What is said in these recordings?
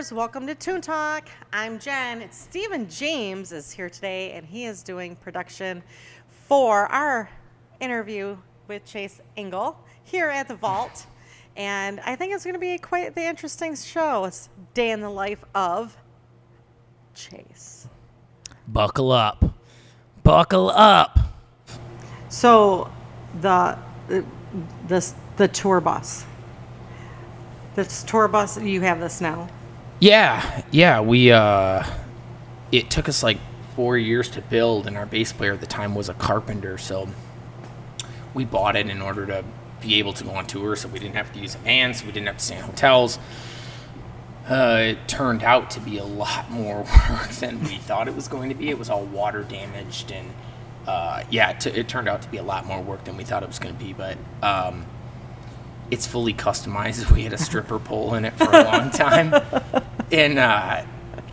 listeners, welcome to Toon Talk. I'm Jen. Stephen James is here today, and he is doing production for our interview with Chase Engle here at the Vault. And I think it's going to be quite the interesting show. It's day in the life of Chase. Buckle up. Buckle up. So the tour bus. This tour bus, you have this now? Yeah. We it took us like 4 years to build, and our bass player at the time was a carpenter, so we bought it in order to be able to go on tour, so we didn't have to use a van, so we didn't have to stay in hotels. It turned out to be a lot more work than we thought it was going to be. It was all water damaged, and it turned out to be a lot more work than we thought it was going to be, but it's fully customized. We had a stripper pole in it for a long time. And,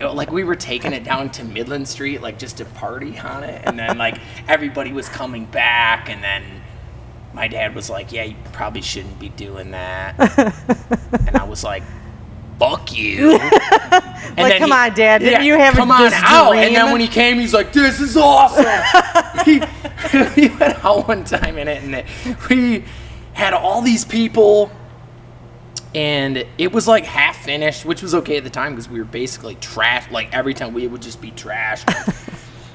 like, we were taking it down to Midland Street, like, just to party on it. And then, like, everybody was coming back. And then my dad was like, yeah, you probably shouldn't be doing that. And I was like, fuck you. And like, come on, Dad. Didn't you have come on out. And then when he came, he's like, this is awesome. he went out one time in it, and we had all these people, and it was like half finished, which was okay at the time because we were basically trash. Like, every time we would just be trashed.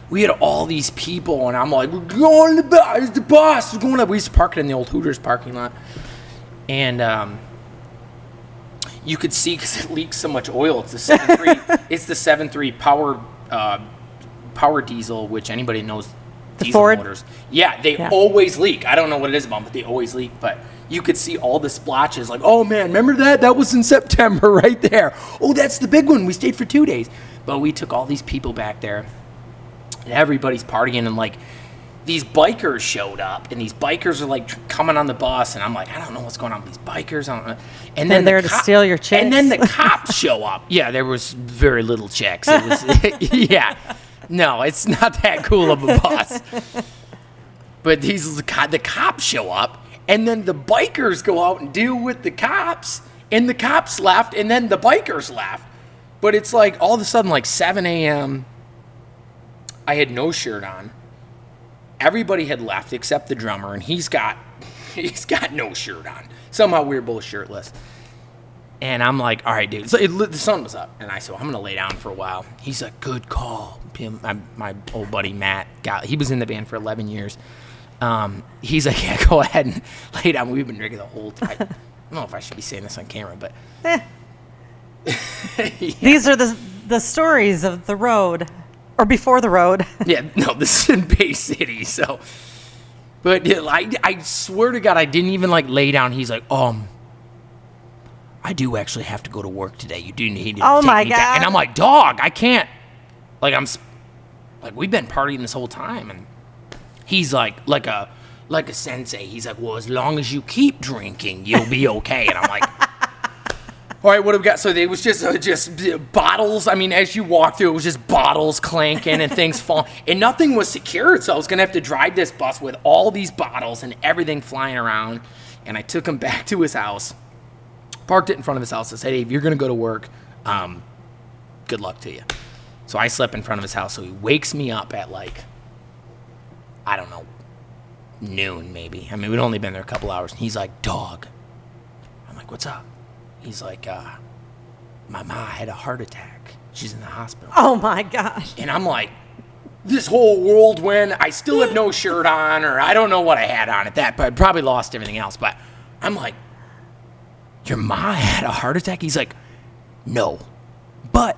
We had all these people, and I'm like, we're going to the bus. It's the bus. We're going up. We used to park it in the old Hooters parking lot, and you could see because it leaks so much oil. It's the 7.3. It's the 7.3 power diesel, which anybody knows. The Diesel Ford? motors. Yeah, they always leak. I don't know what it is about, but they always leak. But you could see all the splotches. Like, oh, man, remember that? That was in September right there. Oh, that's the big one. We stayed for 2 days. But we took all these people back there, and everybody's partying, and, like, these bikers showed up, and these bikers are, like, coming on the bus, and I'm like, I don't know what's going on with these bikers. I don't know. And then they're there to steal your chicks. And then the cops show up. Yeah, there was very little chicks. It was, yeah. No, it's not that cool of a bus. But the cops show up, and then the bikers go out and deal with the cops, and the cops left, and then the bikers left. But it's like all of a sudden, like 7 a.m., I had no shirt on. Everybody had left except the drummer, and he's got no shirt on. Somehow we were both shirtless. And I'm like, all right, dude. So the sun was up, and I said, well, I'm going to lay down for a while. He's like, good call. My old buddy Matt, he was in the band for 11 years. He's like, yeah, go ahead and lay down. We've been drinking the whole time. I don't know if I should be saying this on camera, but. Yeah. These are the stories of the road, or before the road. Yeah, no, this is in Bay City, so. But I swear to God, I didn't even, like, lay down. He's like, I do actually have to go to work today. You do need to take me God. back. And I'm like, dog, I can't. Like, we've been partying this whole time. And he's like a sensei. He's like, well, as long as you keep drinking, you'll be okay. And I'm like, all right, what do we got? So it was just bottles. I mean, as you walk through, it was just bottles clanking and things falling. And nothing was secured. So I was going to have to drive this bus with all these bottles and everything flying around. And I took him back to his house. Parked it in front of his house. I said, hey, if you're going to go to work, good luck to you. So I slept in front of his house. So he wakes me up at, like, I don't know, noon maybe. I mean, we'd only been there a couple hours. And he's like, dog. I'm like, what's up? He's like, my ma had a heart attack. She's in the hospital. Oh, my gosh. And I'm like, this whole whirlwind. I still have no shirt on, or I don't know what I had on at that, but I probably lost everything else. But I'm like, your ma had a heart attack? He's like, no, but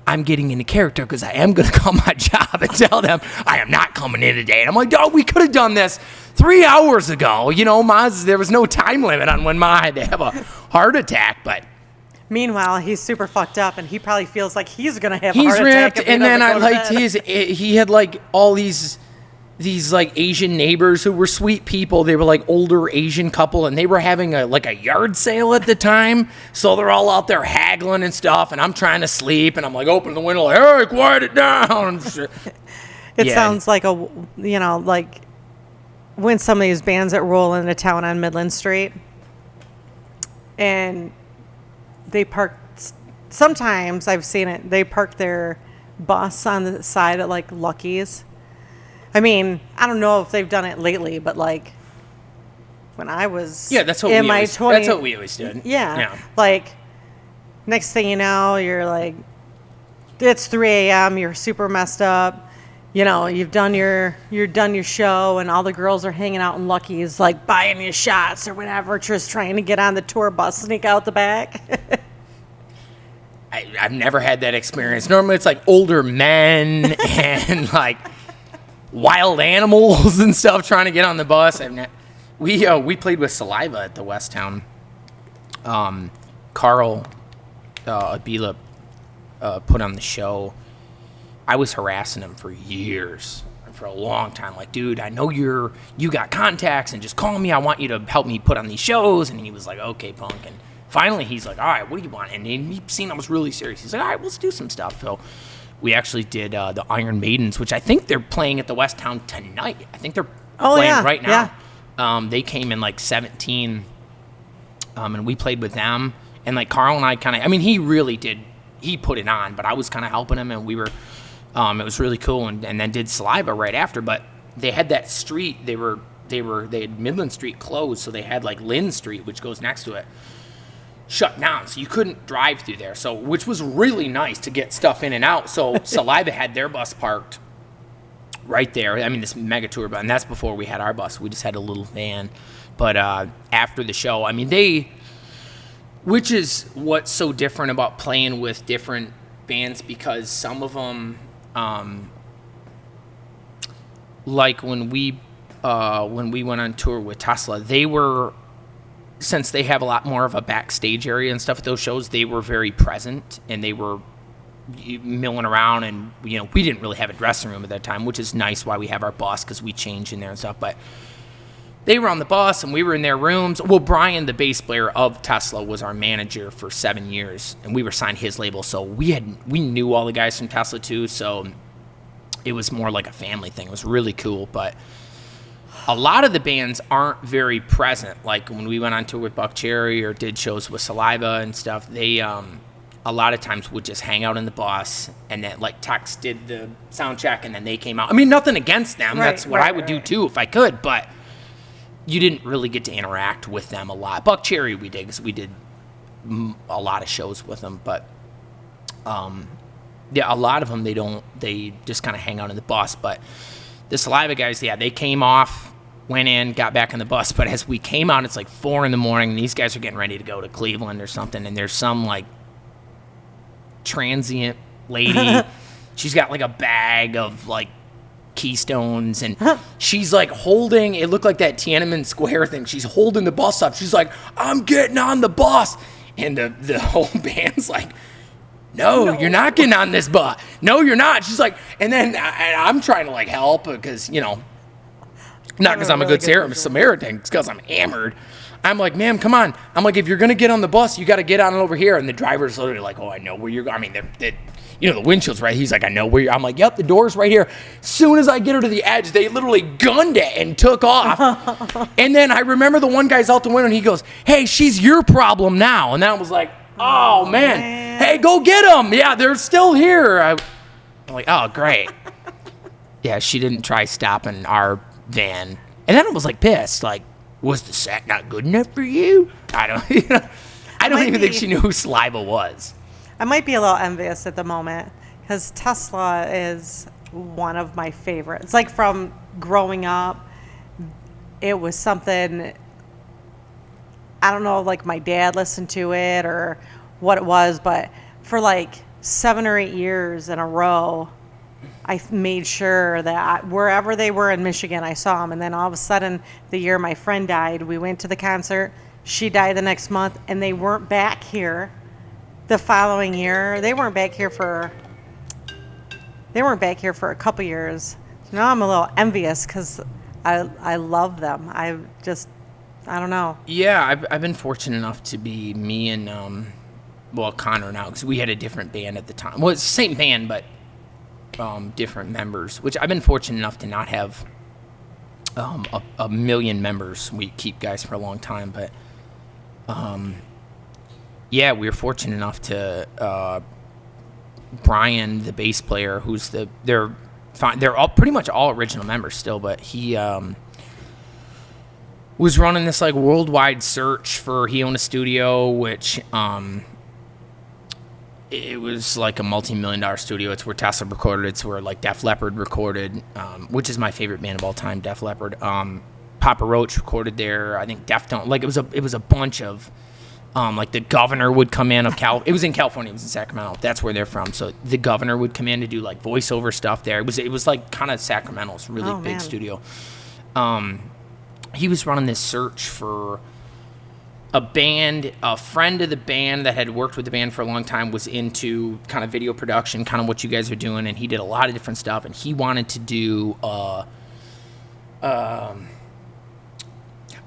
I'm getting into character because I am going to call my job and tell them I am not coming in today. And I'm like, dog, we could have done this 3 hours ago. You know, there was no time limit on when ma had to have a heart attack. But meanwhile, he's super fucked up, and he probably feels like he's going to have a he's heart attack. Ripped, and then I liked he had like all these like Asian neighbors who were sweet people. They were like older Asian couple, and they were having a yard sale at the time. So they're all out there haggling and stuff, and I'm trying to sleep, and I'm like opening the window like, hey, quiet it down. It sounds like like when some of these bands that roll into town on Midland Street, and they park sometimes I've seen it. They park their bus on the side at like Lucky's. I mean, I don't know if they've done it lately, but like when I was that's what in we my always, 20s, that's what we always did. Yeah. Like next thing you know, you're like, it's 3 a.m. You're super messed up. You know, you're done your show, and all the girls are hanging out in Lucky's, like buying you shots or whatever, just trying to get on the tour bus, sneak out the back. I've never had that experience. Normally, it's like older men and like wild animals and stuff trying to get on the bus. We played with Saliva at the West Town. Carl Abila put on the show. I was harassing him for years, for a long time. Like, dude, I know you got contacts, and just call me. I want you to help me put on these shows. And he was like, okay, punk. And finally, he's like, all right, what do you want? And he seen I was really serious. He's like, all right, let's do some stuff. So we actually did the Iron Maidens, which I think they're playing at the West Town tonight. I think they're playing right now. Yeah. They came in like 17, and we played with them. And like Carl and I kind of, I mean, he put it on, but I was kind of helping him, and we were, it was really cool. And then did Saliva right after, but they had that street, they had Midland Street closed, so they had like Lynn Street, which goes next to it, shut down, so you couldn't drive through there. So, which was really nice to get stuff in and out. So Saliva had their bus parked right there. I mean, this mega tour bus, and that's before we had our bus. We just had a little van. But after the show, I mean, which is what's so different about playing with different bands, because some of them, like when we went on tour with Tesla, since they have a lot more of a backstage area and stuff at those shows, they were very present, and they were milling around, and we didn't really have a dressing room at that time, which is nice why we have our bus, because we change in there and stuff. But they were on the bus, and we were in their rooms. Well, Brian, the bass player of Tesla, was our manager for 7 years, and we were signed his label, so we knew all the guys from Tesla too, so it was more like a family thing. It was really cool. But a lot of the bands aren't very present. Like when we went on tour with Buck Cherry or did shows with Saliva and stuff, they a lot of times would just hang out in the bus, and then like Tex did the sound check, and then they came out. I mean, nothing against them. Right, that's what I would do too if I could, but you didn't really get to interact with them a lot. Buck Cherry we did, because we did a lot of shows with them, but yeah, a lot of them they just kind of hang out in the bus. But the Saliva guys, yeah, they came off, went in, got back in the bus, but as we came out, it's like 4 a.m, and these guys are getting ready to go to Cleveland or something, and there's some like transient lady, she's got like a bag of like Keystones, and she's like holding, it looked like that Tiananmen Square thing, she's holding the bus up, she's like, I'm getting on the bus, and the whole band's like, no, you're not getting on this bus, no you're not. She's like, and then I'm trying to like help, because not because I'm a good Samaritan, it's because I'm hammered. I'm like, ma'am, come on. I'm like, if you're gonna get on the bus, you got to get on it over here. And the driver's literally like, oh, I know where you're going. I mean, the windshield's right. He's like, I know where you're. I'm like, yep, the door's right here. Soon as I get her to the edge, they literally gunned it and took off. And then I remember the one guy's out the window, and he goes, hey, she's your problem now. And then I was like, oh man, hey, go get them. Yeah, they're still here. I'm like, oh, great. Yeah, she didn't try stopping our van. And then I was like pissed, like, was the set not good enough for you? I don't even think she knew who Saliva was. I might be a little envious at the moment, because Tesla is one of my favorites. Like from growing up, it was something, I don't know, like my dad listened to it or what it was, but for like 7 or 8 years in a row, I made sure that wherever they were in Michigan, I saw them. And then all of a sudden, the year my friend died, we went to the concert. She died the next month, and they weren't back here the following year. They weren't back here for a couple years. So now I'm a little envious, because I love them. I don't know. Yeah, I've been fortunate enough to be me and Connor now, because we had a different band at the time. Well, it's the same band, but different members, which I've been fortunate enough to not have a million members. We keep guys for a long time, but yeah, we were fortunate enough to Brian, the bass player, who's they're all pretty much all original members still, but he was running this like worldwide search for. He owned a studio, which it was like a multi-million-dollar studio. It's where Tesla recorded. It's where like Def Leppard recorded, which is my favorite band of all time, Def Leppard. Papa Roach recorded there. I think Deftones. Like it was a bunch of like the governor would come in of It was in California. It was in Sacramento. That's where they're from. So the governor would come in to do like voiceover stuff there. It was like kind of Sacramento's really big studio. He was running this search for a band. A friend of the band that had worked with the band for a long time was into kind of video production, kind of what you guys are doing, and he did a lot of different stuff. And he wanted to do a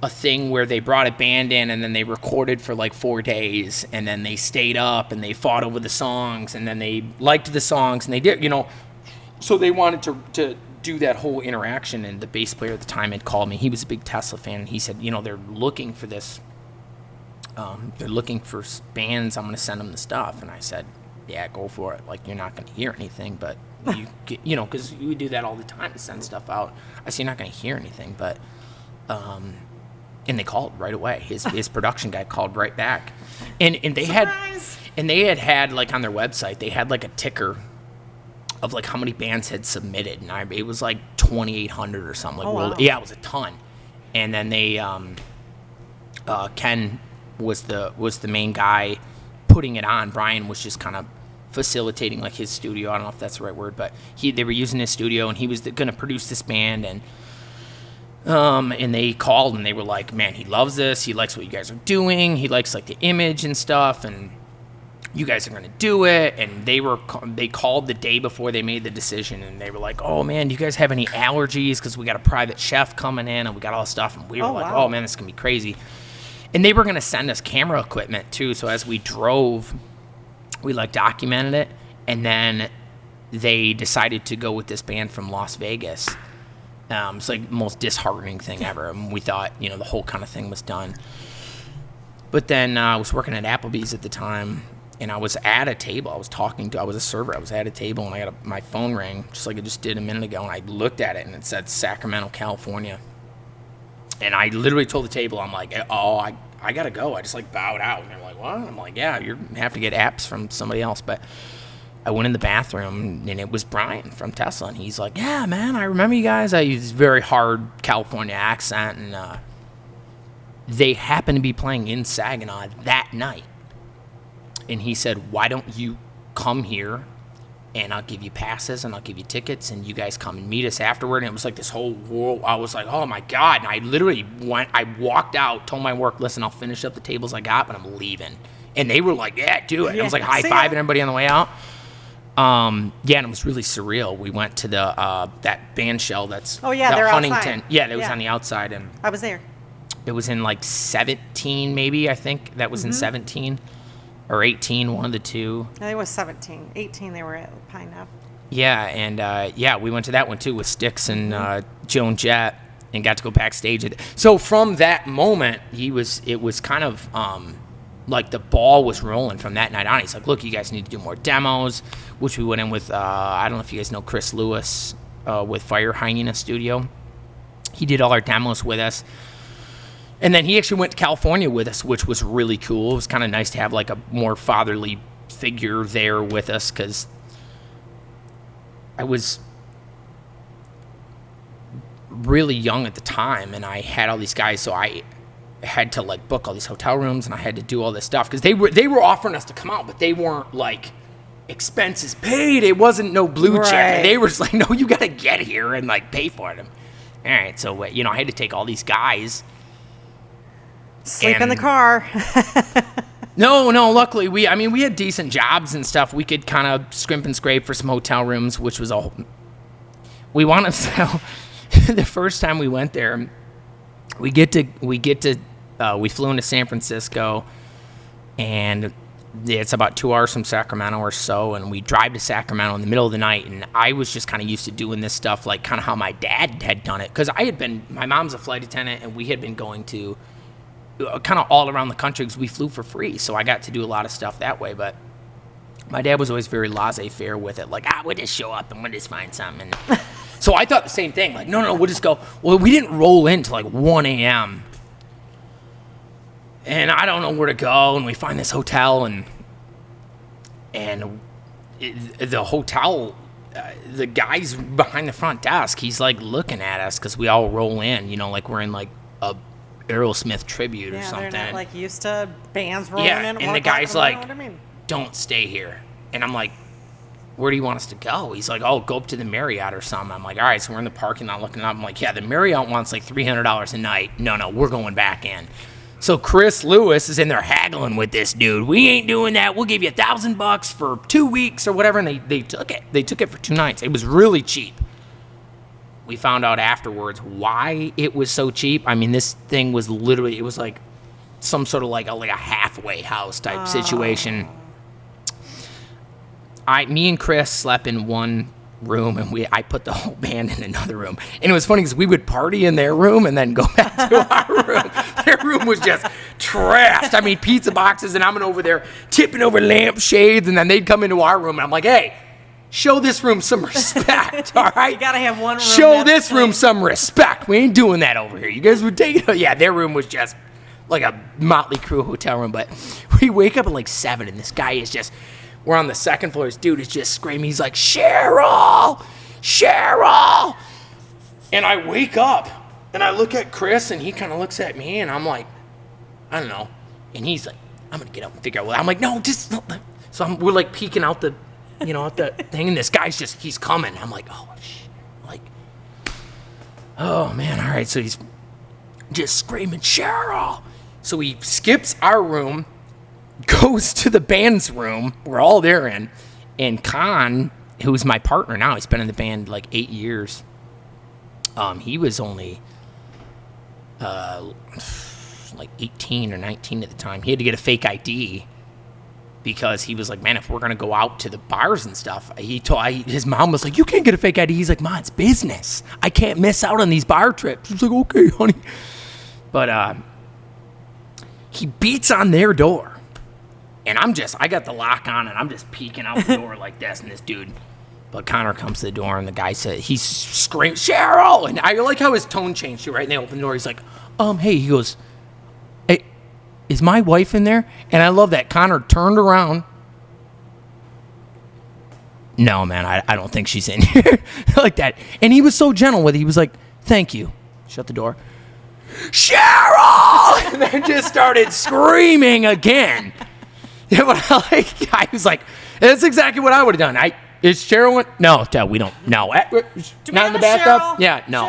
thing where they brought a band in and then they recorded for like 4 days, and then they stayed up and they fought over the songs, and then they liked the songs, and they did, so they wanted to do that whole interaction. And the bass player at the time had called me. He was a big Tesla fan, and he said, they're looking for this. They're looking for bands. I'm going to send them the stuff. And I said, yeah, go for it. Like, you're not going to hear anything, but because we do that all the time to send stuff out. I said, you're not going to hear anything, but, and they called right away. His production guy called right back. And they Surprise! had like on their website, they had like a ticker of like how many bands had submitted, and it was like 2,800 or something. Like, wow. Yeah, it was a ton. And then they, Ken was the main guy putting it on. Brian was just kind of facilitating like his studio. I don't know if that's the right word, but they were using his studio, and he was going to produce this band. And they called, and they were like, man, he loves this. He likes what you guys are doing. He likes like the image and stuff, and you guys are going to do it. And they called the day before they made the decision, and they were like, oh man, do you guys have any allergies? Because we got a private chef coming in, and we got all this stuff. And we were like, oh man, this is going to be crazy. And they were going to send us camera equipment too. So as we drove, we like documented it. And then they decided to go with this band from Las Vegas. It's like the most disheartening thing ever. And we thought, the whole kind of thing was done. But then I was working at Applebee's at the time, and I was at a table. I was a server. I was at a table, and I got my phone rang, just like I just did a minute ago, and I looked at it, and it said Sacramento, California. And I literally told the table, I'm like, oh, I got to go. I just like bowed out. And they're like, what? I'm like, yeah, you have to get apps from somebody else. But I went in the bathroom, and it was Brian from Tesla. And he's like, yeah, man, I remember you guys. I use very hard California accent. And they happened to be playing in Saginaw that night. And he said, why don't you come here, and I'll give you passes, and I'll give you tickets, and you guys come and meet us afterward. And it was like this whole world. I was like, oh my God. And I literally I walked out, told my work, listen, I'll finish up the tables I got, but I'm leaving. And they were like, yeah, do it. And I was like high-fiving everybody on the way out. And it was really surreal. We went to that band shell that's they're Huntington. outside. Yeah, that was on the outside. And I was there. it was in like 17 maybe, I think. That was in 17. Or 18, one of the two. I think it was 17. 18, they were at Pine Ave. Yeah, and we went to that one too with Styx and Joan Jett, and got to go backstage. So from that moment, it was kind of like the ball was rolling from that night on. He's like, look, you guys need to do more demos, which we went in with, I don't know if you guys know Chris Lewis with Fire Hyena Studio. He did all our demos with us. And then he actually went to California with us, which was really cool. It was kind of nice to have like a more fatherly figure there with us, because I was really young at the time, and I had all these guys, so I had to like book all these hotel rooms, and I had to do all this stuff, because they were offering us to come out, but they weren't like expenses paid. It wasn't no blue check. They were just like, no, you got to get here and like pay for them. All right, so I had to take all these guys. Sleep in the car. No, luckily we had decent jobs and stuff. We could kind of scrimp and scrape for some hotel rooms, which was we want to sell. The first time we went there, we flew into San Francisco, and it's about 2 hours from Sacramento or so, and we drive to Sacramento in the middle of the night, and I was just kind of used to doing this stuff like kind of how my dad had done it, because my mom's a flight attendant, and we had been going to kind of all around the country because we flew for free. So I got to do a lot of stuff that way. But my dad was always very laissez-faire with it. Like, we'll just show up and we'll just find something. And so I thought the same thing. Like, no, we'll just go. Well, we didn't roll in till like 1 a.m. And I don't know where to go. And we find this hotel. And the hotel, the guy's behind the front desk. He's like looking at us because we all roll in. Like we're in like a Aerosmith tribute or something. They're not like used to bands rolling in. And the guy's like, don't stay here. And I'm like, where do you want us to go? He's like, go up to the Marriott or something. I'm like, all right. So we're in the parking lot looking up. I'm like, yeah, the Marriott wants like $300 a night. No, we're going back in. So Chris Lewis is in there haggling with this dude. We ain't doing that. We'll give you $1,000 for 2 weeks or whatever. And they took it. They took it for 2 nights. It was really cheap. We found out afterwards why it was so cheap. I mean, this thing was literally, it was like some sort of like a halfway house type situation. Me and Chris slept in one room, and I put the whole band in another room. And it was funny because we would party in their room and then go back to our room. Their room was just trashed. I mean, pizza boxes, and I'm over there tipping over lampshades, and then they'd come into our room, and I'm like, hey, show this room some respect, all right? You got to have one room. Show this room some respect. We ain't doing that over here. You guys would take it. Yeah, their room was just like a Motley Crue hotel room, but we wake up at like 7, and this guy is just... We're on the second floor. This dude is just screaming. He's like, Cheryl! And I wake up, and I look at Chris, and he kind of looks at me, and I'm like, I don't know. And he's like, I'm going to get up and figure out what. I'm like, no, just... So we're like peeking out the, out the thing, and this guy's just, he's coming. I'm like, oh, man, all right. So he's just screaming, Cheryl! So he skips our room, goes to the band's room we're all there in, and Con, who's my partner now, he's been in the band like 8 years. He was only like 18 or 19 at the time. He had to get a fake ID because he was like, man, if we're gonna go out to the bars and stuff, his mom was like, you can't get a fake ID. He's like, Mom, it's business. I can't miss out on these bar trips. She's like, okay, honey. But he beats on their door. And I got the lock on, and I'm just peeking out the door like this, and this dude. But Connor comes to the door, and the guy said, he's screaming, Cheryl! And I like how his tone changed, too, right? And they open the door, he's like, hey, he goes, hey, is my wife in there? And I love that. Connor turned around. No, man, I don't think she's in here. Like that. And he was so gentle with it. He was like, thank you. Shut the door. Cheryl! And then just started screaming again. Yeah, but I was like, that's exactly what I would have done. Is Cheryl? No, we don't. No, not in the bathtub. Cheryl? Yeah, no.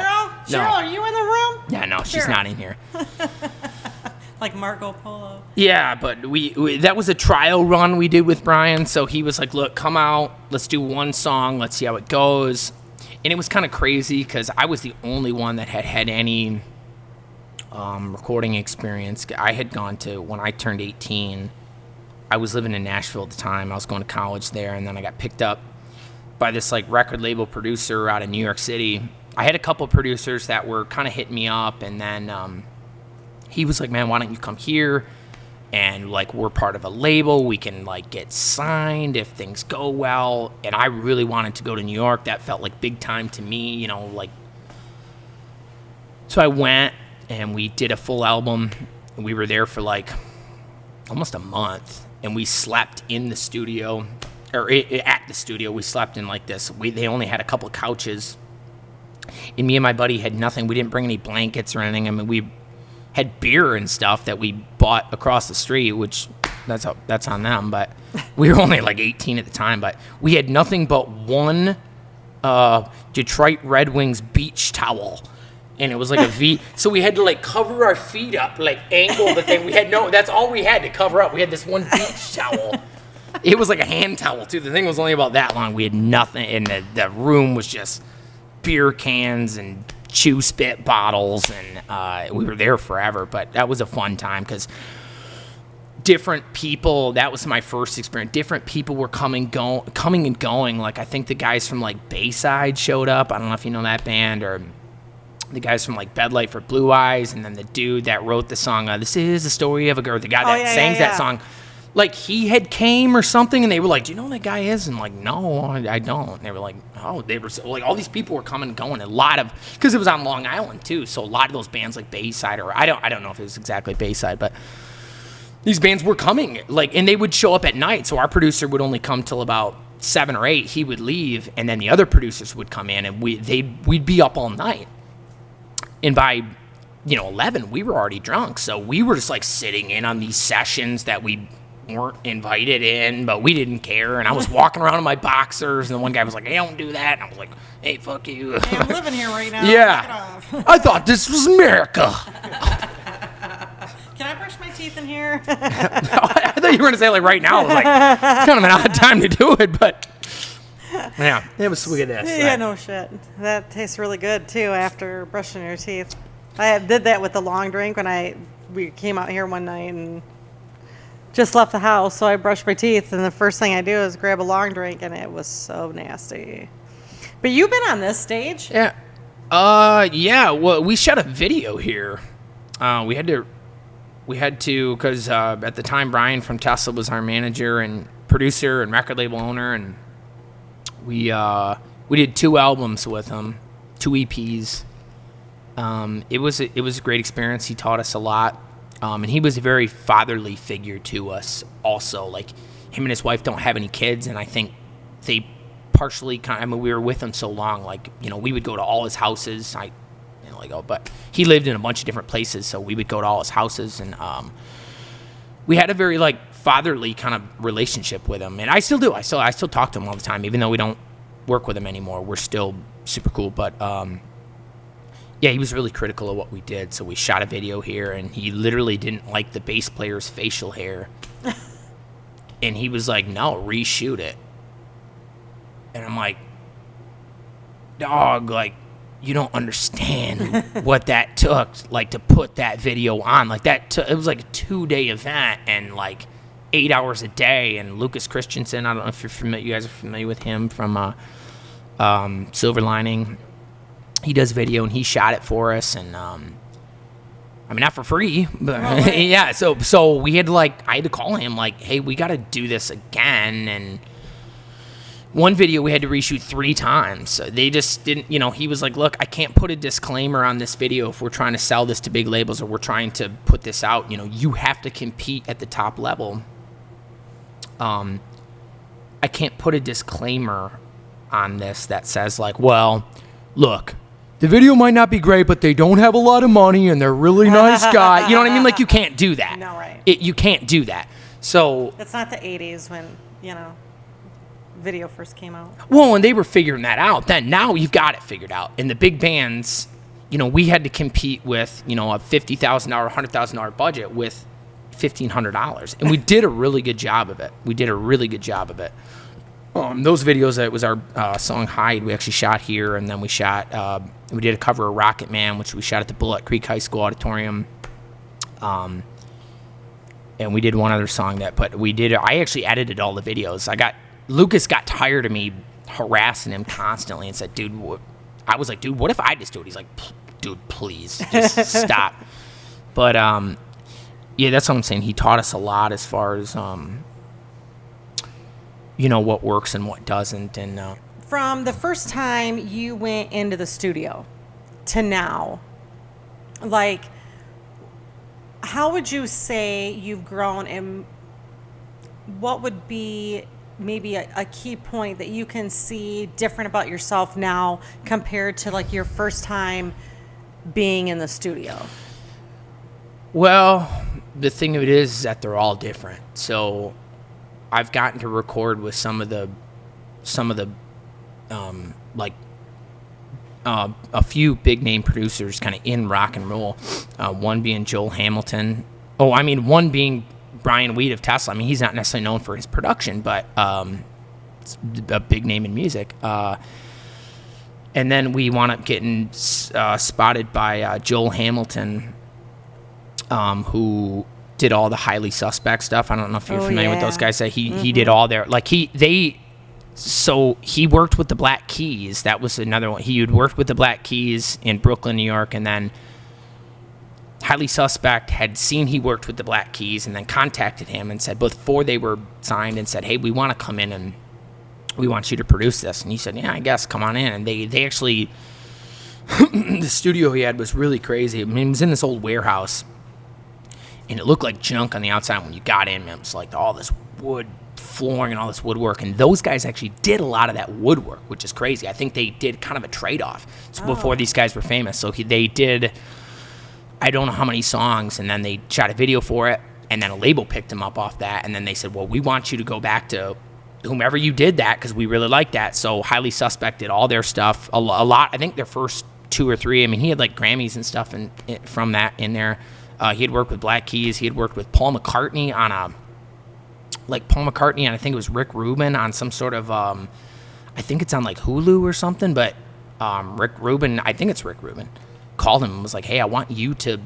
Cheryl, are you in the room? Yeah, no, she's not in here. Like Marco Polo. Yeah, but we that was a trial run we did with Brian. So he was like, look, come out, let's do one song, let's see how it goes. And it was kind of crazy because I was the only one that had any recording experience. I had gone to, when I turned 18, I was living in Nashville at the time. I was going to college there, and then I got picked up by this like record label producer out of New York City. I had a couple producers that were kind of hitting me up, and then he was like, man, why don't you come here? And like, we're part of a label. We can like get signed if things go well. And I really wanted to go to New York. That felt like big time to me, like. So I went, and we did a full album. And we were there for like almost a month. And we slept in the studio, or at the studio. We slept in like this. They only had a couple of couches. And me and my buddy had nothing. We didn't bring any blankets or anything. I mean, we had beer and stuff that we bought across the street, which that's on them. But we were only like 18 at the time. But we had nothing but one Detroit Red Wings beach towel. And it was like a V. So we had to like cover our feet up, like angle the thing. That's all we had to cover up. We had this one beach towel. It was like a hand towel too. The thing was only about that long. We had nothing. And the room was just beer cans and chew spit bottles. And we were there forever. But that was a fun time because different people, that was my first experience. Different people were coming and going. Like I think the guys from like Bayside showed up. I don't know if you know that band, or the guys from like Bed Light for Blue Eyes, and then the dude that wrote the song "This Is the Story of a Girl," the guy that sang that song, like he had came or something, and they were like, "Do you know who that guy is?" And I'm like, "No, I don't." And they were like, "Oh," they were like, all these people were coming and going. A lot of, because it was on Long Island too, so a lot of those bands like Bayside, or I don't know if it was exactly Bayside, but these bands were coming, like, and they would show up at night. So our producer would only come till about 7 or 8. He would leave, and then the other producers would come in, and we'd be up all night. And by 11, we were already drunk. So we were just like sitting in on these sessions that we weren't invited in, but we didn't care. And I was walking around in my boxers, and the one guy was like, "Hey, don't do that." And I was like, "Hey, fuck you." Hey, I'm living here right now. Yeah. I thought this was America. Can I brush my teeth in here? I thought you were going to say like right now. I was like, it's kind of an odd time to do it, but yeah, have a swig of this. Yeah, no shit. That tastes really good too after brushing your teeth. I did that with the long drink when we came out here one night and just left the house, so I brushed my teeth, and the first thing I do is grab a long drink, and it was so nasty. But you've been on this stage? Yeah. Yeah. Well, we shot a video here. We had to, because at the time Brian from Tesla was our manager and producer and record label owner, and we did 2 albums with him, 2 EPs. It was a great experience. He taught us a lot, and he was a very fatherly figure to us. Also, like him and his wife don't have any kids, and I think they partially we were with him so long. Like we would go to all his houses. But he lived in a bunch of different places, so we would go to all his houses, and we had a very like fatherly kind of relationship with him, and I still do. I still talk to him all the time, even though we don't work with him anymore. We're still super cool, but yeah, he was really critical of what we did, so we shot a video here, and he literally didn't like the bass player's facial hair, and he was like, "No, reshoot it," and I'm like, "Dog, like." You don't understand what that took, like, to put that video on. Like, it was like a 2-day event and, like, 8 hours a day. And Lucas Christensen, I don't know if you guys are familiar with him from Silver Lining. He does video, and he shot it for us. And, I mean, not for free, but, right. Yeah. So we had to, I had to call him, like, hey, we got to do this again. And one video we had to reshoot 3 times. They just didn't, he was like, look, I can't put a disclaimer on this video if we're trying to sell this to big labels or we're trying to put this out. You have to compete at the top level. I can't put a disclaimer on this that says like, well, look, the video might not be great, but they don't have a lot of money and they're really nice guy. You know what I mean? Like, you can't do that. No, right. You can't do that. So it's not the 80s when, video first came out. Well, and they were figuring that out then. Now you've got it figured out. And the big bands, we had to compete with, a $50,000, $100,000 budget with $1,500. And we did a really good job of it. Those videos, it was our song Hide, we actually shot here. And then we did a cover of Rocket Man, which we shot at the Bullet Creek High School Auditorium. And we did one other song I actually edited all the videos. Lucas got tired of me harassing him constantly and said, dude, I was like, dude, what if I just do it? He's like, dude, please, just stop. But, yeah, that's what I'm saying. He taught us a lot as far as, what works and what doesn't. And from the first time you went into the studio to now, how would you say you've grown, and what would be maybe a key point that you can see different about yourself now compared to your first time being in the studio? Well, the thing of it is that they're all different. So I've gotten to record with some of the a few big name producers kind of in rock and roll. One being Joel Hamilton. One being Brian Weed of Tesla. He's not necessarily known for his production, but it's a big name in music. And then we wound up getting spotted by Joel Hamilton, who did all the Highly Suspect stuff. I don't know if you're familiar with those guys. He did all their they So he worked with the Black Keys. That was another one. He had worked with the Black Keys in Brooklyn, New York, and then Highly Suspect had seen he worked with the Black Keys and then contacted him and said, before they were signed, and said, hey, we want to come in and we want you to produce this. And he said, yeah, I guess, come on in. And they actually, the studio he had was really crazy. I mean, it was in this old warehouse, and it looked like junk on the outside when you got in. It was like all this wood flooring and all this woodwork, and those guys actually did a lot of that woodwork, which is crazy. I think they did kind of a trade-off before these guys were famous. So they did, I don't know how many songs, and then they shot a video for it, and then a label picked them up off that, and then they said, well, we want you to go back to whomever you did that because we really like that. So Highly Suspect did all their stuff, a lot. I think their first 2 or 3, I mean, he had like Grammys and stuff from that in there. He had worked with Black Keys. He had worked with Paul McCartney on Paul McCartney, and I think it was Rick Rubin on some sort of, I think it's on like Hulu or something, but Rick Rubin, I think it's Rick Rubin, called him and was like, hey, I want you to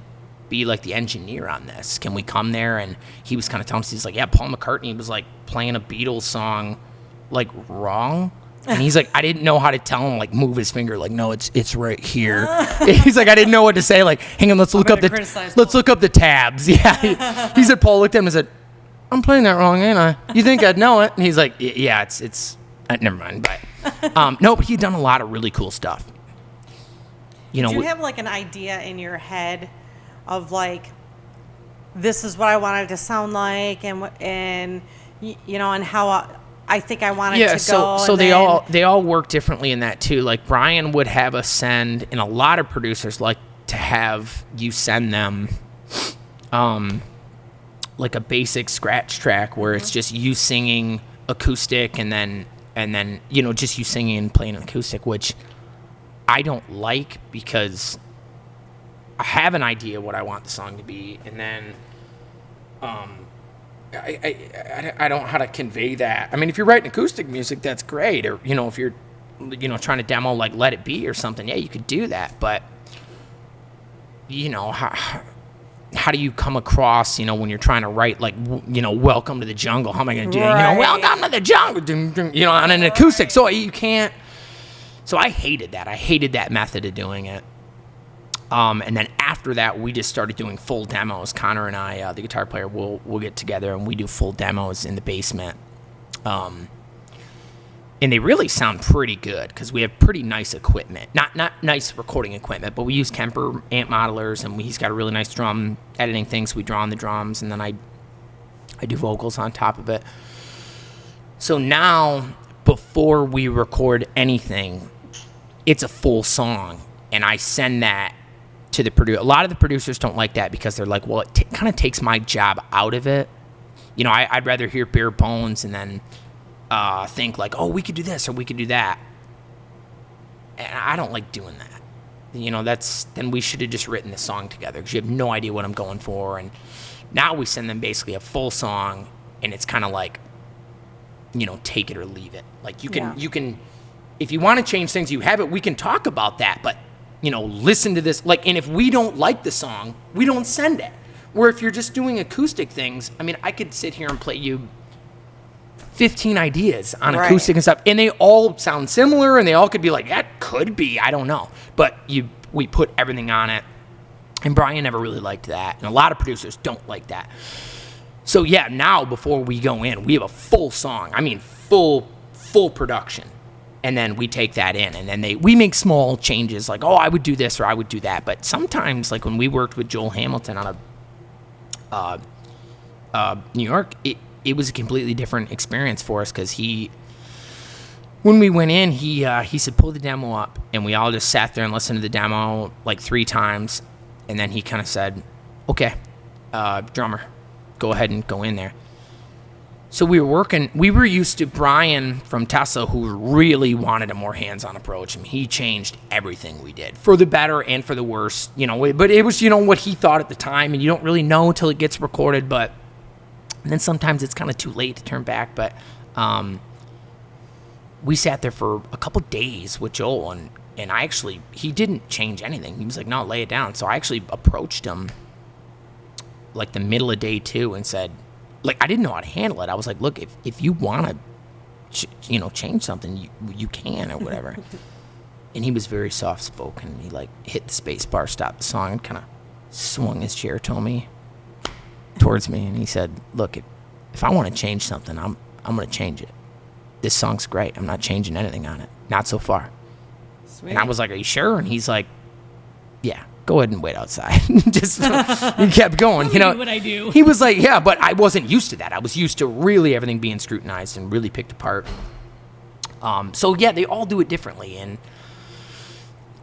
be like the engineer on this. Can we come there? And he was kind of telling us, he's like, yeah, Paul McCartney was like playing a Beatles song like wrong. And he's like, I didn't know how to tell him, like, move his finger, like, no, it's right here. He's like, I didn't know what to say, like, hang on, let's look up the tabs. Yeah, he said, Paul looked at him and said, I'm playing that wrong, ain't I? You think I'd know it? And he's like, yeah, it's never mind. But no, but he'd done a lot of really cool stuff. Do you have like an idea in your head of like, this is what I wanted to sound like, and how I think I wanted to go? So they all work differently in that too. Like Brian would have us send, and a lot of producers like to have you send them, like a basic scratch track where it's just you singing acoustic and then just you singing and playing an acoustic, which I don't like because I have an idea what I want the song to be, and then I don't know how to convey that. I mean, if you're writing acoustic music, that's great, or if you're trying to demo like Let It Be or something, yeah, you could do that, but how do you come across, when you're trying to write, like, Welcome to the Jungle? How am I going to do it? Welcome to the Jungle, on an acoustic. So you can't. So I hated that. I hated that method of doing it. And then after that, we just started doing full demos. Connor and I, the guitar player, we'll get together and we do full demos in the basement. And they really sound pretty good because we have pretty nice equipment. Not nice recording equipment, but we use Kemper amp modelers, and he's got a really nice drum editing thing, so we draw on the drums, and then I do vocals on top of it. So now, before we record anything, it's a full song, and I send that to the producer. A lot of the producers don't like that because they're like, well, it kind of takes my job out of it. I'd rather hear bare bones and then think like, oh, we could do this or we could do that. And I don't like doing that. Then we should have just written the song together because you have no idea what I'm going for. And now we send them basically a full song, and it's kind of like, take it or leave it. Like you can, if you want to change things, you have it. We can talk about that, but listen to this. Like, and if we don't like the song, we don't send it. Where if you're just doing acoustic things, I mean, I could sit here and play you 15 ideas on acoustic and stuff, and they all sound similar, and they all could be like, that could be, I don't know. But we put everything on it, and Brian never really liked that, and a lot of producers don't like that. So yeah, now before we go in, we have a full song. I mean, full production, and then we take that in, and then we make small changes, like, oh, I would do this or I would do that. But sometimes, like when we worked with Joel Hamilton on New York, it was a completely different experience for us because when we went in, he said, pull the demo up, and we all just sat there and listened to the demo like 3 times, and then he kind of said, okay, drummer, go ahead and go in there. So we were used to Brian from Tesla, who really wanted a more hands-on approach, and he changed everything we did for the better and for the worse, but it was, what he thought at the time, and you don't really know until it gets recorded, but and then sometimes it's kind of too late to turn back. But we sat there for a couple days with Joel, and he didn't change anything. He was like, no, lay it down. So I actually approached him like the middle of day 2 and said, like, I didn't know how to handle it. I was like, look, if you want to change something, you can or whatever. And he was very soft spoken. He like hit the space bar, stopped the song, and kind of swung his chair towards me, and he said, "Look, if I want to change something, I'm going to change it. This song's great. I'm not changing anything on it. Not so far." Sweet. And I was like, "Are you sure?" And he's like, "Yeah, go ahead and wait outside." Just he kept going. Do what I do. He was like, "Yeah," but I wasn't used to that. I was used to really everything being scrutinized and really picked apart. So yeah, they all do it differently, and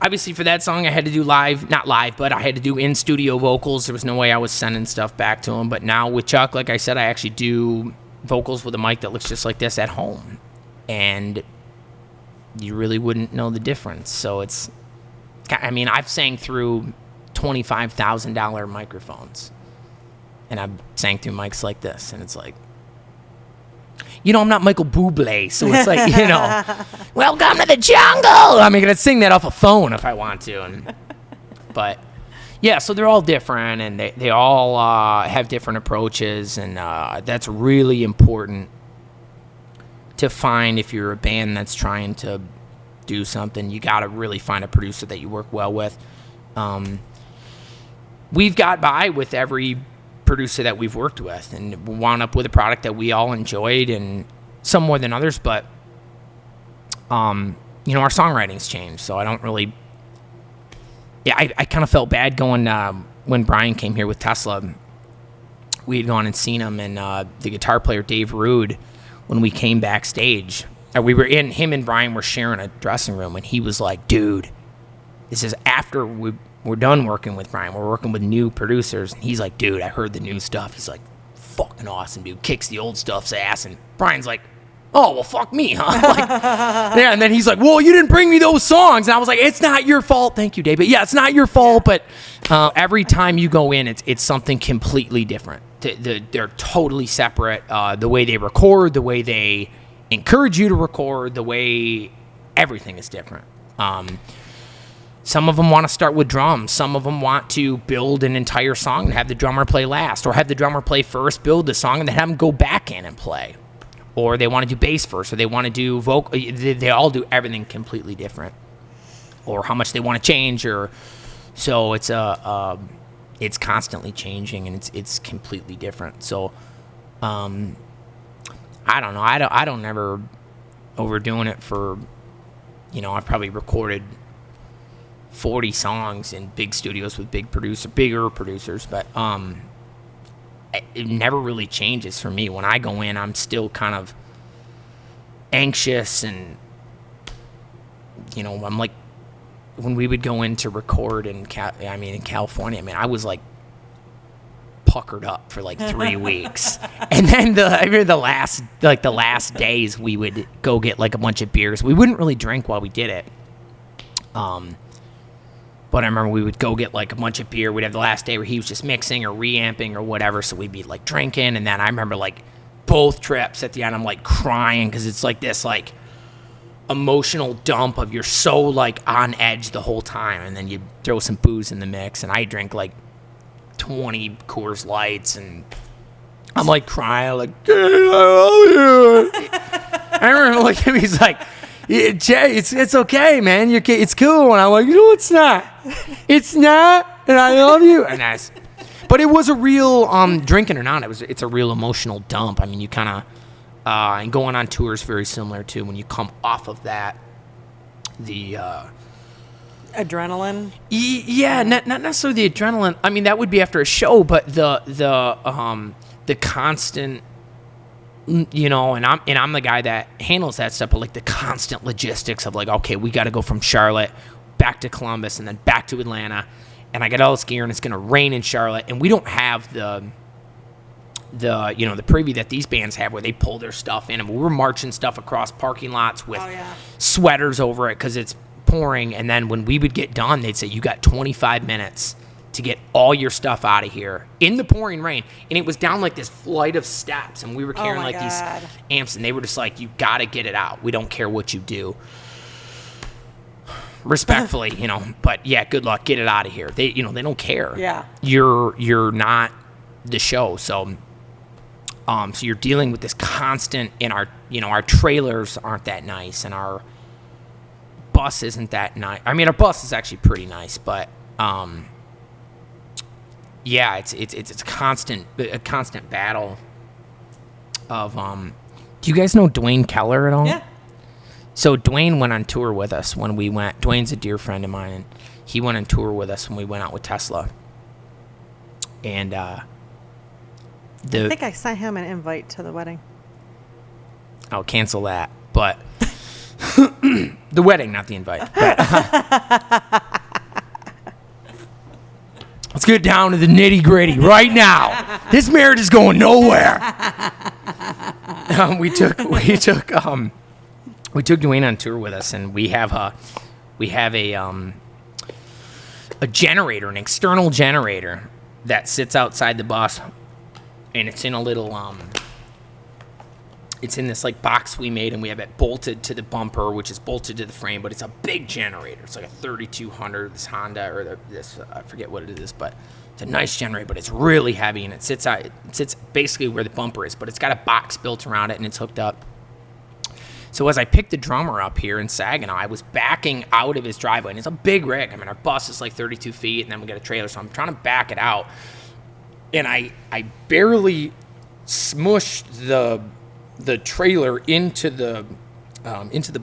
obviously for that song I had to do not live, but I had to do in-studio vocals. There was no way I was sending stuff back to him. But now with Chuck, like I said, I actually do vocals with a mic that looks just like this at home. And you really wouldn't know the difference. So I've sang through $25,000 microphones. And I've sang through mics like this. And it's like, I'm not Michael Bublé, so it's like, welcome to the jungle. I could sing that off a phone if I want to. But, yeah, so they're all different, and they all have different approaches, and that's really important to find if you're a band that's trying to do something. You got to really find a producer that you work well with. We've got by with every producer that we've worked with and wound up with a product that we all enjoyed, and some more than others, but our songwriting's changed, so I don't really I kind of felt bad going when Brian came here with Tesla. We had gone and seen him, and the guitar player Dave Rude, when we came backstage, him and Brian were sharing a dressing room, and he was like, "Dude, this is after we're done working with Brian. We're working with new producers." And he's like, "Dude, I heard the new stuff." He's like, "Fucking awesome, dude. Kicks the old stuff's ass." And Brian's like, "Oh, well, fuck me, huh?" Yeah, and then he's like, "Well, you didn't bring me those songs." And I was like, "It's not your fault." Thank you, David. Yeah, it's not your fault, but every time you go in, it's something completely different. They're totally separate. The way they record, the way they encourage you to record, the way everything is different. Some of them want to start with drums. Some of them want to build an entire song and have the drummer play last, or have the drummer play first, build the song, and then have them go back in and play. Or they want to do bass first, or they want to do vocal. They all do everything completely different, or how much they want to change. So it's constantly changing, and it's completely different. So I don't know. I don't ever overdoing it for. I've probably recorded 40 songs in big studios with bigger producers, but it never really changes for me. When I go in, I'm still kind of anxious, and I'm like, when we would go in to record in California, I was like puckered up for like 3 weeks, and then the last days we would go get like a bunch of beers. We wouldn't really drink while we did it. But I remember we would go get like a bunch of beer. We'd have the last day where he was just mixing or reamping or whatever, so we'd be like drinking. And then I remember like both trips at the end, I'm like crying because it's like this like emotional dump of you're so like on edge the whole time, and then you throw some booze in the mix, and I drink like 20 Coors Lights, and I'm like crying like, "Jay, I love you." I remember like he's like, "Yeah, Jay, it's okay, man. It's cool." And I'm like, "No, it's not. It's not. And I love you." But it was a real drinking or not. It's a real emotional dump. You kind of and going on tour is very similar to when you come off of that. The adrenaline. Yeah, not necessarily the adrenaline. That would be after a show, but the constant. And I'm the guy that handles that stuff, but like the constant logistics of like, okay, we got to go from Charlotte back to Columbus and then back to Atlanta, and I got all this gear, and it's going to rain in Charlotte, and we don't have the preview that these bands have where they pull their stuff in, and we're marching stuff across parking lots with sweaters over it because it's pouring, and then when we would get done, they'd say, "You got 25 minutes to get all your stuff out of here in the pouring rain." And it was down like this flight of steps, and we were carrying these amps, and they were just like, "You got to get it out. We don't care what you do." Respectfully, but yeah, good luck. Get it out of here. They don't care. Yeah. You're not the show. So, So you're dealing with this constant, and our trailers aren't that nice, and our bus isn't that nice. I mean, our bus is actually pretty nice, but yeah, it's a constant battle of do you guys know Dwayne Keller at all? Yeah. So Dwayne went on tour with us when we went. Dwayne's a dear friend of mine, and he went on tour with us when we went out with Tesla. And I think I sent him an invite to the wedding. I'll cancel that. But the wedding, not the invite. But, let's get down to the nitty gritty right now. This marriage is going nowhere. We took Dwayne on tour with us, and we have a generator, an external generator that sits outside the bus, and it's in a little it's in this like box we made, and we have it bolted to the bumper, which is bolted to the frame, but it's a big generator. It's like a 3200, this Honda, or this I forget what it is, but it's a nice generator, but it's really heavy, and it sits basically where the bumper is, but it's got a box built around it, and it's hooked up. So as I picked the drummer up here in Saginaw, I was backing out of his driveway, and it's a big rig. I mean, our bus is like 32 feet, and then we got a trailer, so I'm trying to back it out, and I barely smushed the trailer into the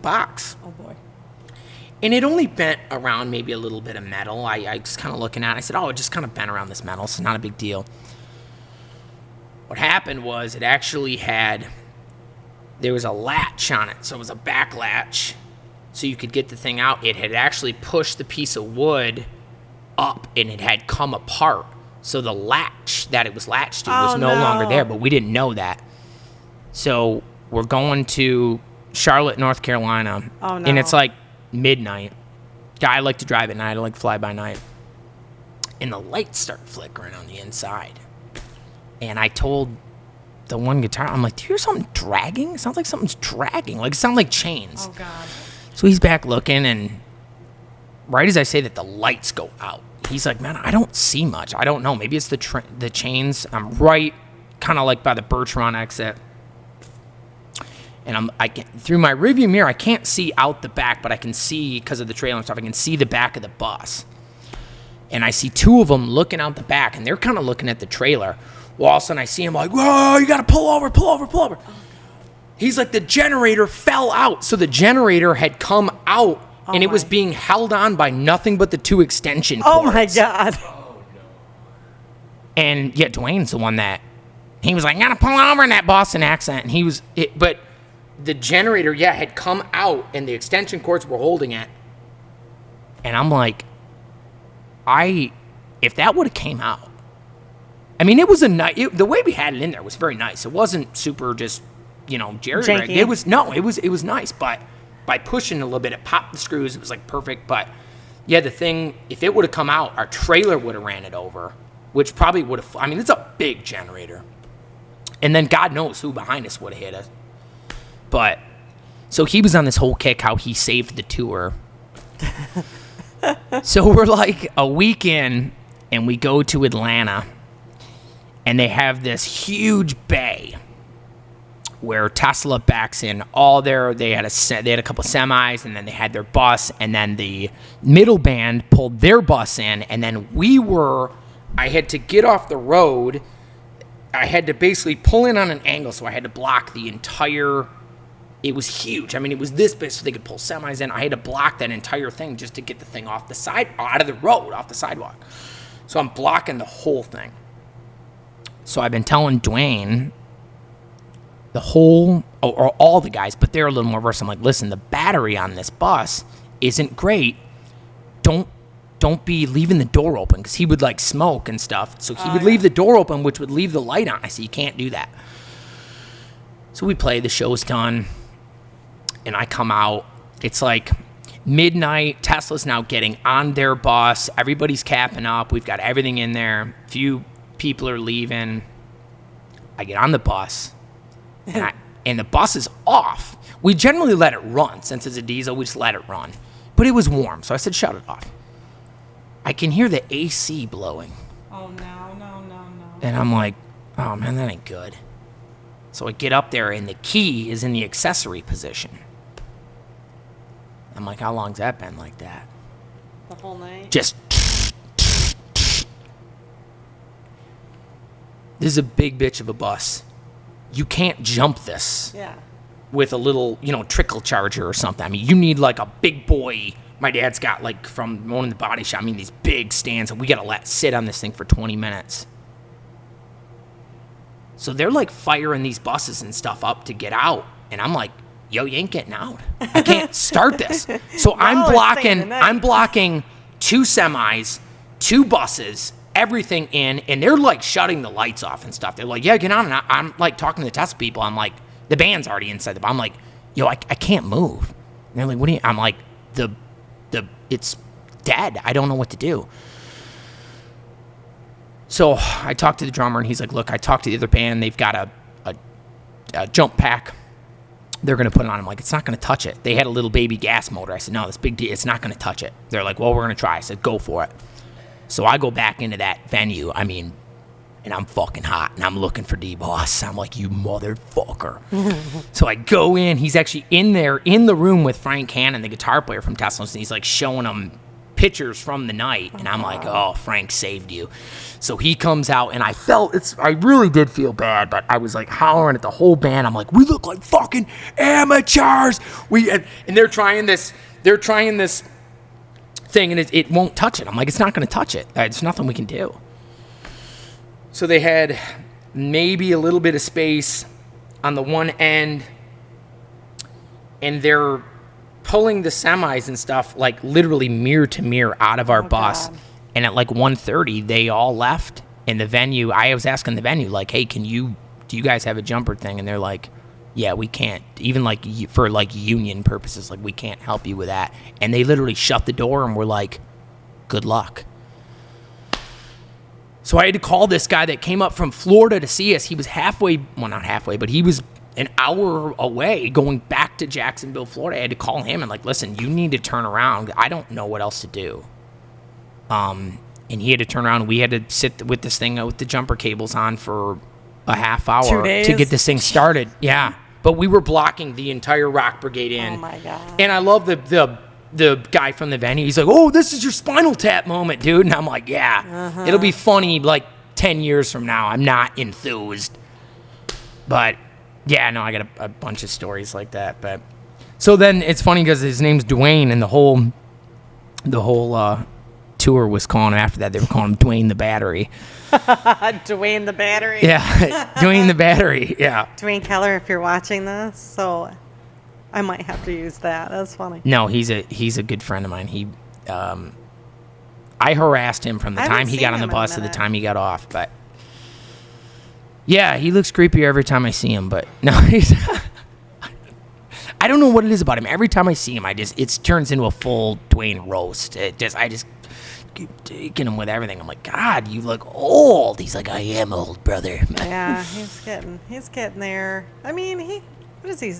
box. Oh boy. And it only bent around maybe a little bit of metal. I was kind of looking at it. I said, oh, it just kind of bent around this metal, so not a big deal. What happened was it actually there was a latch on it, so it was a back latch, so you could get the thing out. It had actually pushed the piece of wood up, and it had come apart. So the latch that it was latched to was no longer there, but we didn't know that. So we're going to Charlotte, North Carolina, and it's like midnight. I like to drive at night. I like to fly by night. And the lights start flickering on the inside. And I told the one guitar, I'm like, do you hear something dragging? It sounds like something's dragging. Like, it sounds like chains. Oh, God. So he's back looking, and right as I say that, the lights go out. He's like, man, I don't see much. I don't know. Maybe it's the chains. I'm right kind of like by the Birch Run exit. And through my rearview mirror, I can't see out the back, but I can see, because of the trailer and stuff, I can see the back of the bus. And I see two of them looking out the back, and they're kind of looking at the trailer. Well, all of a sudden I see him like, whoa, you got to pull over. He's like, the generator fell out. So the generator had come out, and it was being held on by nothing but the two extension cords. Oh, my God. And yeah, Dwayne's the one that, he was like, got to pull over in that Boston accent. And but the generator, had come out, and the extension cords were holding it. And I'm like, if that would have came out, I mean, it was the way we had it in there was very nice. It wasn't super just, jerry-rigged. It was nice, but by pushing a little bit, it popped the screws. It was like perfect. But yeah, the thing, if it would have come out, our trailer would have ran it over, which probably would have, I mean, it's a big generator. And then God knows who behind us would have hit us. But so he was on this whole kick how he saved the tour. So we're like a week in, and we go to Atlanta, and they have this huge bay where Tesla backs in all they had a couple of semis, and then they had their bus, and then the middle band pulled their bus in, and then I had to get off the road. I had to basically pull in on an angle, so I had to block the entire. It was huge. I mean, it was this big, so they could pull semis in. I had to block that entire thing just to get the thing off the side, out of the road, off the sidewalk. So I'm blocking the whole thing. So I've been telling Dwayne, or all the guys, but they're a little more versed. I'm like, listen, the battery on this bus isn't great. Don't be leaving the door open, because he would like smoke and stuff. So he would leave the door open, which would leave the light on. I said, you can't do that. So we play, the show's done, and I come out. It's like midnight. Tesla's now getting on their bus. Everybody's capping up. We've got everything in there. Few people are leaving. I get on the bus, and the bus is off. We generally let it run. Since it's a diesel, we just let it run. But it was warm, so I said, shut it off. I can hear the AC blowing. Oh, no. And I'm like, oh, man, that ain't good. So I get up there, and the key is in the accessory position. I'm like, how long's that been like that? The whole night? Just. This is a big bitch of a bus. You can't jump this. Yeah. With a little, trickle charger or something. I mean, you need like a big boy. My dad's got like from owning the body shop. I mean, these big stands, and we got to let sit on this thing for 20 minutes. So they're like firing these buses and stuff up to get out, and I'm like, yo, you ain't getting out. I can't start this. So I'm blocking 2 semis, 2 buses, everything in, and they're like shutting the lights off and stuff. They're like, yeah, get on. And I'm like talking to the Tesla people. I'm like, the band's already inside the bus. I'm like, yo, I can't move. And they're like, what do you? I'm like, it's dead. I don't know what to do. So I talked to the drummer, and he's like, look, I talked to the other band. They've got a jump pack. They're going to put it on. I'm like, it's not going to touch it. They had a little baby gas motor. I said, no, this big deal. It's not going to touch it. They're like, well, we're going to try. I said, go for it. So I go back into that venue. I mean, and I'm fucking hot, and I'm looking for D-Boss. I'm like, you motherfucker. So I go in. He's actually in there in the room with Frank Hannon, the guitar player from Tesla, and he's like showing him pictures from the night, and I'm like, oh, Frank saved you. So he comes out, and I really did feel bad, but I was like hollering at the whole band. I'm like, we look like fucking amateurs. And they're trying this thing, and it won't touch it. I'm like, it's not going to touch it. There's nothing we can do. So they had maybe a little bit of space on the one end, and they're pulling the semis and stuff like literally mirror to mirror out of our bus. God. And at like 1:30, they all left. In the venue, I was asking the venue, like, hey, do you guys have a jumper thing? And they're like, yeah, we can't. Even like for like union purposes, like we can't help you with that. And they literally shut the door and were like, good luck. So I had to call this guy that came up from Florida to see us. He was not halfway, but he was an hour away going back to Jacksonville, Florida. I had to call him and like, listen, you need to turn around. I don't know what else to do. And he had to turn around. We had to sit with this thing with the jumper cables on for a half hour 2 days? to get this thing started. Yeah. But we were blocking the entire rock brigade in. Oh my God. And I love the guy from the venue. He's like, oh, this is your Spinal Tap moment, dude. And I'm like, yeah, It'll be funny like 10 years from now. I'm not enthused. But yeah, no, I got a bunch of stories like that. But so then it's funny because his name's Dwayne, and the whole tour was calling him after that. They were calling him Dwayne the Battery. Dwayne the Battery. Yeah, Dwayne the Battery. Yeah. Dwayne Keller, if you're watching this, so I might have to use that. That's funny. No, he's a good friend of mine. He, I harassed him from the time he got on the bus to the time he got off. But yeah, he looks creepier every time I see him. But no, I don't know what it is about him. Every time I see him, it turns into a full Dwayne roast. I just keep taking him with everything. I'm like, God, you look old. He's like, I am old, brother. Yeah, he's getting there. I mean, what is he? I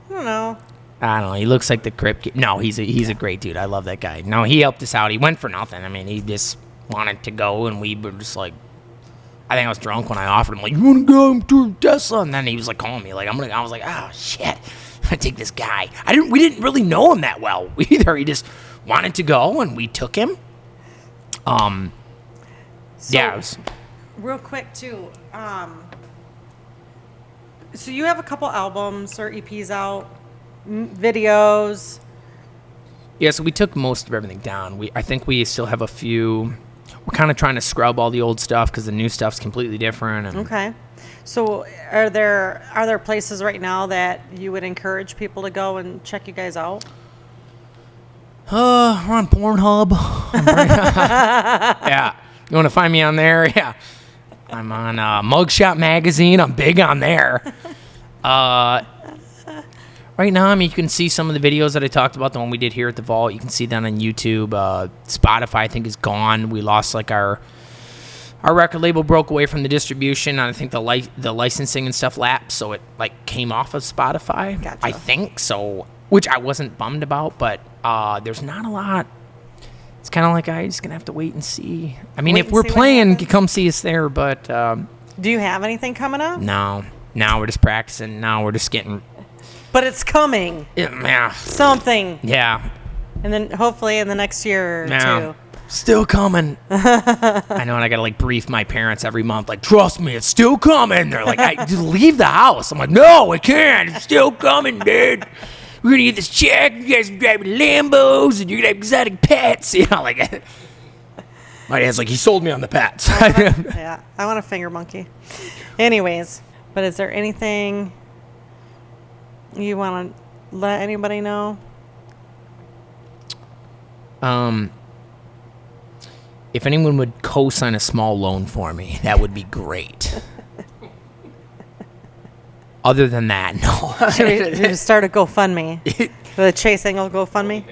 don't know. I don't know. He looks like the Crip kid. No, he's a great dude. I love that guy. No, he helped us out. He went for nothing. I mean, he just wanted to go, and we were just like, I think I was drunk when I offered him, like, you want to go to Tesla? And then he was like calling me, like, I was like, oh shit, I'm gonna take this guy. We didn't really know him that well either. He just wanted to go, and we took him. So, yeah. Real quick too. So you have a couple albums or EPs out, videos. Yeah, so we took most of everything down. I think we still have a few. We're kind of trying to scrub all the old stuff because the new stuff's completely different. And Okay. So are there places right now that you would encourage people to go and check you guys out? We're on Pornhub. Yeah. You want to find me on there? Yeah. I'm on Mugshot Magazine. I'm big on there. Right now, I mean, you can see some of the videos that I talked about, the one we did here at the Vault. You can see that on YouTube. Spotify, I think, is gone. We lost, like, our record label broke away from the distribution, and I think the licensing and stuff lapsed, so it, like, came off of Spotify. Gotcha. I think so, which I wasn't bummed about, but there's not a lot. It's kind of like I just going to have to wait and see. I mean, if we're playing, come see us there, but... Do you have anything coming up? No. Now we're just practicing. Now we're just getting. But it's coming. Yeah. Something. Yeah. And then hopefully in the next year or two. Still coming. I know, and I gotta like brief my parents every month. Like, trust me, it's still coming. They're like, I just leave the house. I'm like, no, I can't. It's still coming, dude. We're gonna get this check. You guys are driving Lambos, and you're gonna have exotic pets. You know, like. My dad's like, he sold me on the pets. Yeah, I want a finger monkey. Anyways, but is there anything you want to let anybody know? If anyone would co-sign a small loan for me, that would be great. Other than that, no. Should we just start a GoFundMe? The Chase Engle GoFundMe?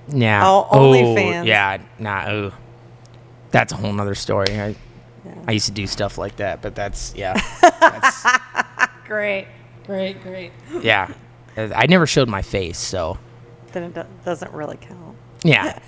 Yeah. Oh, OnlyFans. Yeah. Nah. That's a whole nother story. I used to do stuff like that, but that's. Great. Yeah. I never showed my face, so. Then it doesn't really count. Yeah.